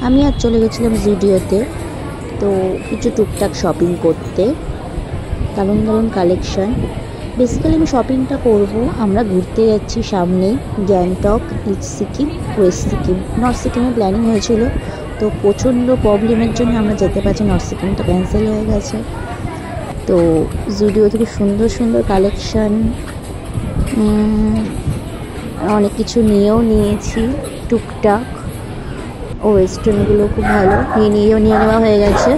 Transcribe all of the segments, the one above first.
আমি আজ চলে গেছিলাম জুডিওতে, তো কিছু টুকটাক শপিং করতে। দারুণ দারুণ কালেকশন। বেসিক্যালি আমি শপিংটা করব, আমরা ঘুরতে যাচ্ছি সামনেই Gangtok, east Sikkim, West Sikkim. North সিকিমে প্ল্যানিং হয়েছিল, তো প্রচণ্ড প্রবলেমের জন্য আমরা যেতে পারছি, নর্থ সিকিমটা ক্যান্সেল হয়ে গেছে। তো জুডিও থেকে সুন্দর সুন্দর কালেকশান অনেক কিছু নিয়েছি টুকটাক। ওয়েস্টার্নগুলো খুব ভালো, নিয়ে নেওয়া হয়ে গেছে।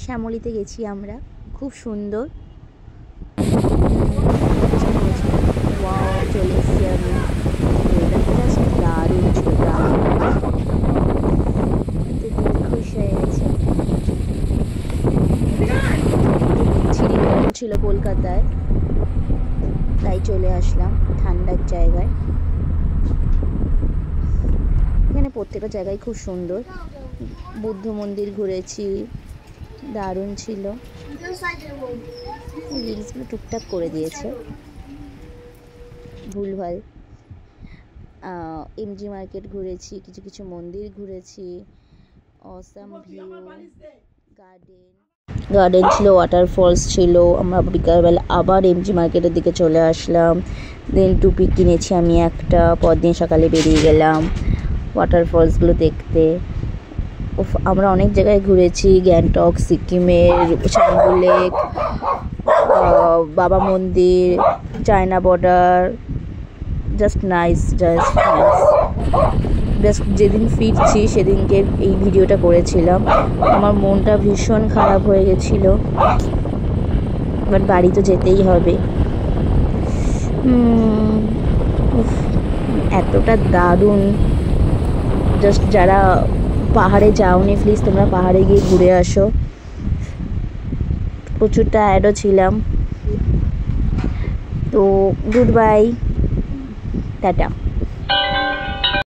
শ্যামলিতে গেছি আমরা, খুব সুন্দর। চলে এসেছি আমি, দারুণ ছোটা, খুশি হয়ে গেছে। ছিল কলকাতায়, তাই চলে আসলাম ঠান্ডার জায়গায়। এখানে প্রত্যেকটা জায়গায় খুব সুন্দর। বুদ্ধ মন্দির ঘুরেছি, দারুণ ছিল। রিলসগুলো টুকটাক করে দিয়েছে ভুলভাল। এমজি মার্কেট ঘুরেছি, কিছু মন্দির ঘুরেছি। অসাম ভিউ, গার্ডেন ছিল, ওয়াটারফলস ছিল। আমরা বিকালবেলা আবার এমজি মার্কেটের দিকে চলে আসলাম। দেন টুপি কিনেছি আমি একটা, পরদিন সকালে বেরিয়ে গেলাম ওয়াটারফলসগুলো দেখতে। আমরা অনেক জায়গায় ঘুরেছি, গ্যাংটক, সিকিমের চাঙ্গু লেক, বাবা মন্দির, চায়না বর্ডার। Just nice. যেদিন ফিরছি সেদিনকে এই ভিডিওটা করেছিলাম। আমার মনটা ভীষণ খারাপ হয়ে গেছিলো, বাট বাড়ি তো যেতেই হবে। এতটা দারুণ, জাস্ট যারা পাহাড়ে যাওনি প্লিজ তোমরা পাহাড়ে গিয়ে ঘুরে আসো। প্রচুর টায়ার্ডও ছিলাম। তো গুড বাই, টাটা।